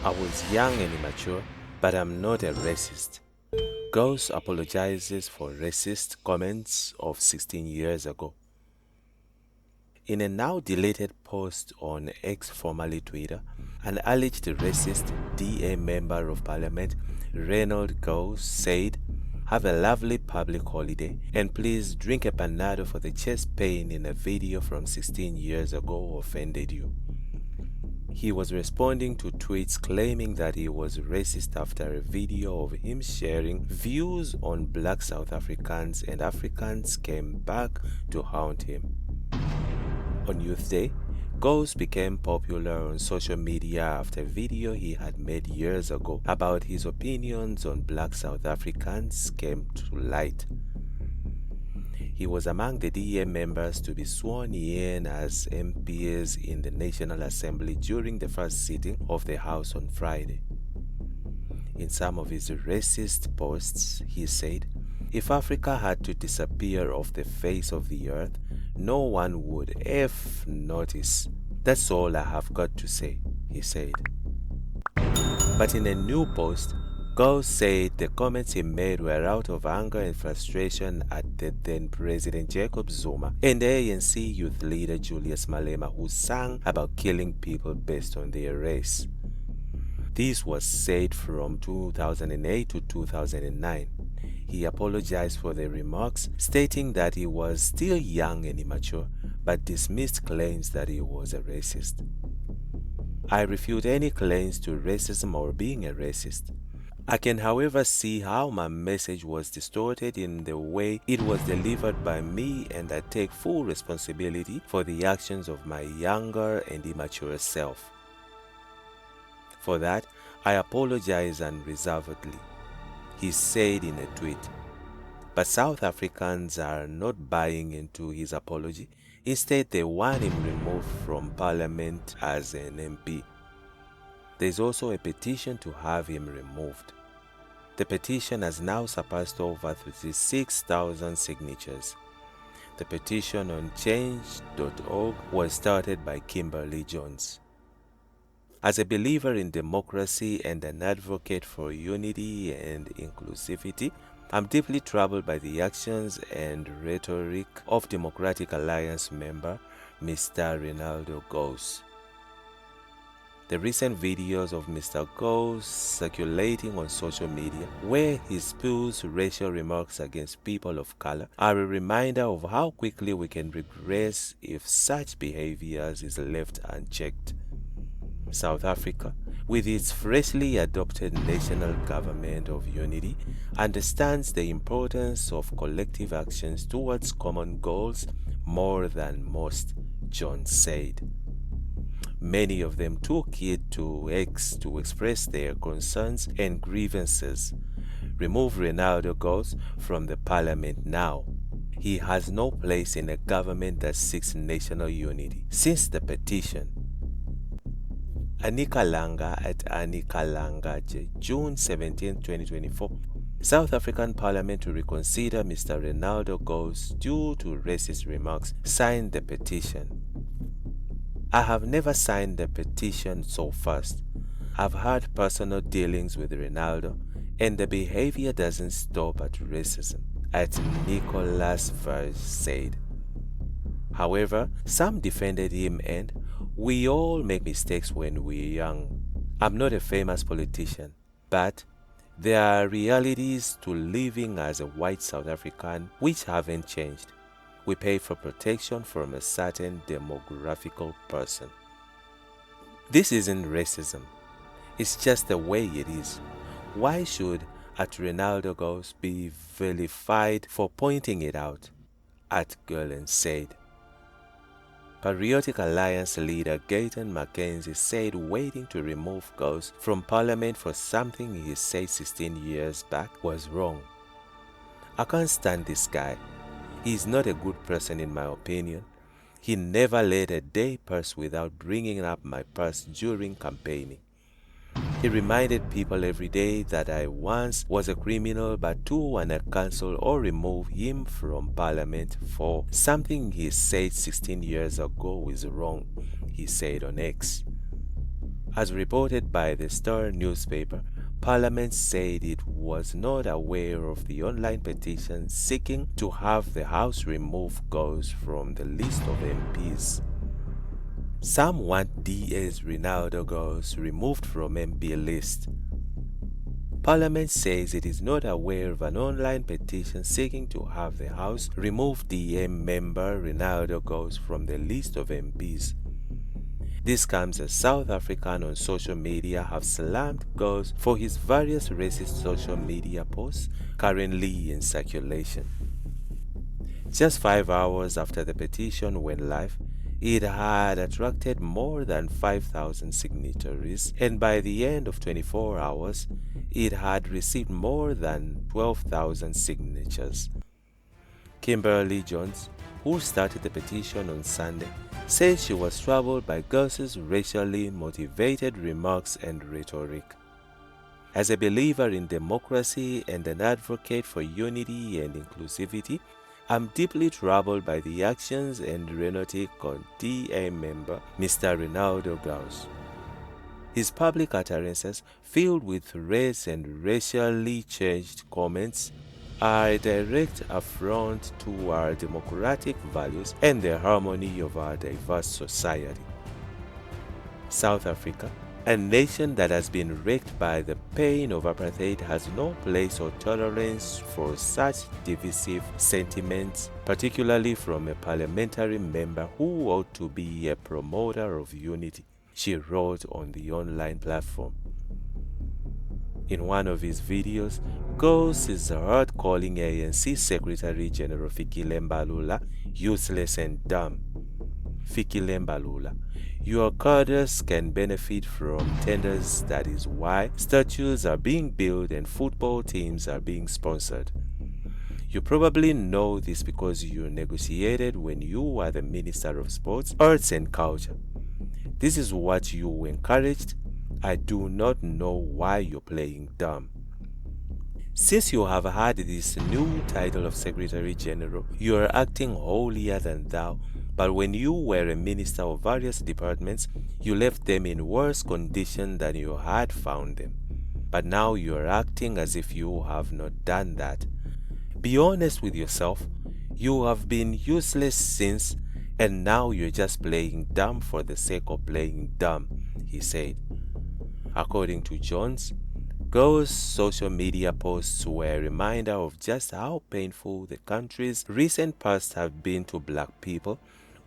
I was young and immature, but I'm not a racist. Gouws apologizes for racist comments of 16 years ago. In a now deleted post on X, formerly Twitter, an alleged racist DA member of parliament, Reynold Gouws, said, "Have a lovely public holiday and please drink a panado for the chest pain in a video from 16 years ago offended you." He was responding to tweets claiming that he was racist after a video of him sharing views on black South Africans and Africans came back to haunt him. On Youth Day, Gouws became popular on social media after a video he had made years ago about his opinions on black South Africans came to light. He was among the DA members to be sworn in as MPs in the National Assembly during the first sitting of the House on Friday. In some of his racist posts, he said, "If Africa had to disappear off the face of the earth, no one would notice. That's all I have got to say," he said. But in a new post, Gouws said the comments he made were out of anger and frustration at the then President Jacob Zuma and ANC youth leader Julius Malema, who sang about killing people based on their race. This was said from 2008 to 2009. He apologized for the remarks, stating that he was still young and immature, but dismissed claims that he was a racist. "I refute any claims to racism or being a racist. I can, however, see how my message was distorted in the way it was delivered by me, and I take full responsibility for the actions of my younger and immature self. For that, I apologize unreservedly," he said in a tweet. But South Africans are not buying into his apology. Instead, they want him removed from parliament as an MP. There is also a petition to have him removed. The petition has now surpassed over 36,000 signatures. The petition on change.org was started by Kimberly Jones. As a believer in democracy and an advocate for unity and inclusivity, I'm deeply troubled by the actions and rhetoric of Democratic Alliance member Mr. Reynold Gouws. The recent videos of Mr. Gouws circulating on social media, where he spews racial remarks against people of color, are a reminder of how quickly we can regress if such behaviors is left unchecked. South Africa, with its freshly adopted national government of unity, understands the importance of collective actions towards common goals more than most, John said. Many of them took it to X to express their concerns and grievances. Remove Reynold Gouws from the parliament now. He has no place in a government that seeks national unity. Since the petition, Anika Langa at Anika Langa, June 17, 2024. South African Parliament to reconsider Mr. Reynold Gouws due to racist remarks. Signed the petition. I have never signed the petition so fast. I've had personal dealings with Reynold, and the behavior doesn't stop at racism, at Nicholas Verge said. However, some defended him, and we all make mistakes when we're young. I'm not a famous politician, but there are realities to living as a white South African which haven't changed. We pay for protection from a certain demographical person. This isn't racism. It's just the way it is. Why should at Reynold Gouws be vilified for pointing it out? At Gerland said. Patriotic Alliance leader Gayton Mackenzie said waiting to remove Gouws from parliament for something he said 16 years back was wrong. "I can't stand this guy. He's not a good person in my opinion. He never let a day pass without bringing up my past during campaigning. He reminded people every day that I once was a criminal, but to want to cancel or remove him from parliament for something he said 16 years ago is wrong," he said on X. As reported by the Star newspaper, Parliament said it was not aware of the online petition seeking to have the House remove Gouws from the list of MPs. Some want DA's Ronaldo Gouws removed from MP list. Parliament says it is not aware of an online petition seeking to have the House remove DA member Ronaldo Gouws from the list of MPs. This comes as South Africans on social media have slammed Gouws for his various racist social media posts currently in circulation. Just 5 hours after the petition went live, it had attracted more than 5,000 signatories, and by the end of 24 hours, it had received more than 12,000 signatures. Kimberly Jones, who started the petition on Sunday, says she was troubled by Gouws' racially motivated remarks and rhetoric. As a believer in democracy and an advocate for unity and inclusivity, I'm deeply troubled by the actions and rhetoric on DA member Mr. Ronaldo Gouws. His public utterances, filled with race and racially charged comments, are a direct affront to our democratic values and the harmony of our diverse society. South Africa, a nation that has been wrecked by the pain of apartheid, has no place or tolerance for such divisive sentiments, particularly from a parliamentary member who ought to be a promoter of unity, she wrote on the online platform. In one of his videos, Gouws is heard calling ANC Secretary General Fikile Mbalula useless and dumb. Fikile Mbalula, your cadres can benefit from tenders. That is why statues are being built and football teams are being sponsored. You probably know this because you negotiated when you were the Minister of Sports, Arts and Culture. This is what you encouraged. I do not know why you're playing dumb. Since you have had this new title of Secretary General, you are acting holier than thou. But when you were a minister of various departments, you left them in worse condition than you had found them. But now you are acting as if you have not done that. Be honest with yourself. You have been useless since, and now you're just playing dumb for the sake of playing dumb, he said. According to Jones, Gouws' social media posts were a reminder of just how painful the country's recent past have been to black people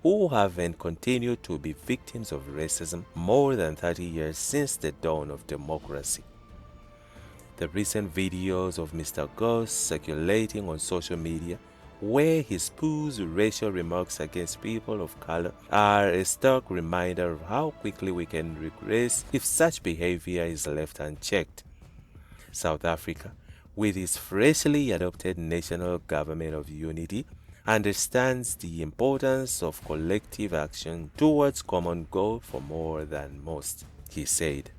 who have and continue to be victims of racism more than 30 years since the dawn of democracy. The recent videos of Mr. Gouws circulating on social media, where he spews racial remarks against people of color, are a stark reminder of how quickly we can regress if such behavior is left unchecked. South Africa, with its freshly adopted national government of unity, understands the importance of collective action towards common goal for more than most, he said.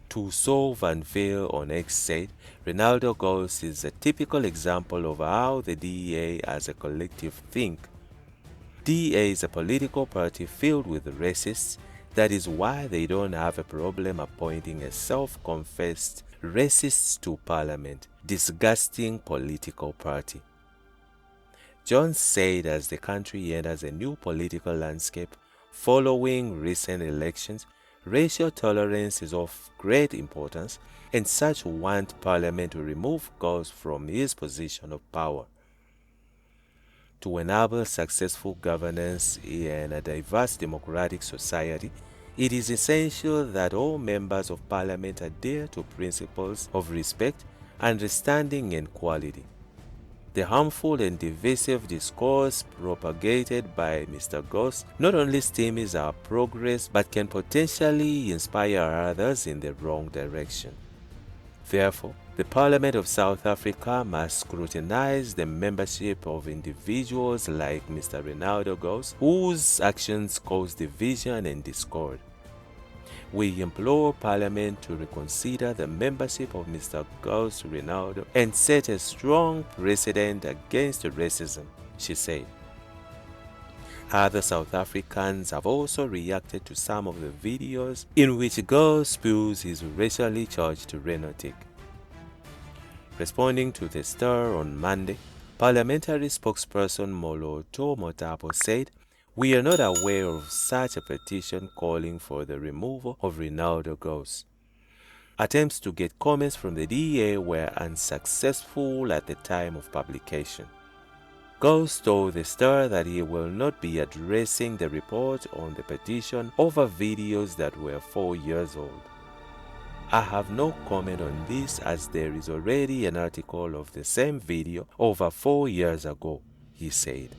To solve Unveil on X said, Ronaldo Gouws is a typical example of how the DA as a collective think. DA is a political party filled with racists. That is why they don't have a problem appointing a self-confessed racist to parliament. Disgusting political party. Jones said as the country enters a new political landscape following recent elections, racial tolerance is of great importance, and such want Parliament to remove Gouws from his position of power. To enable successful governance in a diverse democratic society, it is essential that all members of Parliament adhere to principles of respect, understanding, and equality. The harmful and divisive discourse propagated by Mr. Gouws not only stymies our progress but can potentially inspire others in the wrong direction. Therefore, the Parliament of South Africa must scrutinize the membership of individuals like Mr. Ronaldo Gouws, whose actions cause division and discord. We implore Parliament to reconsider the membership of Mr. Gouws Ronaldo and set a strong precedent against racism, she said. Other South Africans have also reacted to some of the videos in which Gouws spews his racially charged rhetoric. Responding to the stir on Monday, parliamentary spokesperson Moloto Mothapo said, "We are not aware of such a petition calling for the removal of Ronaldo Gouws. Attempts to get comments from the DA were unsuccessful at the time of publication." Gouws told the Star that he will not be addressing the report on the petition over videos that were 4 years old. "I have no comment on this as there is already an article of the same video over 4 years ago," he said.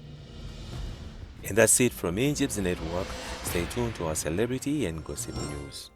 And that's it from Egypt's network. Stay tuned to our celebrity and gossip news.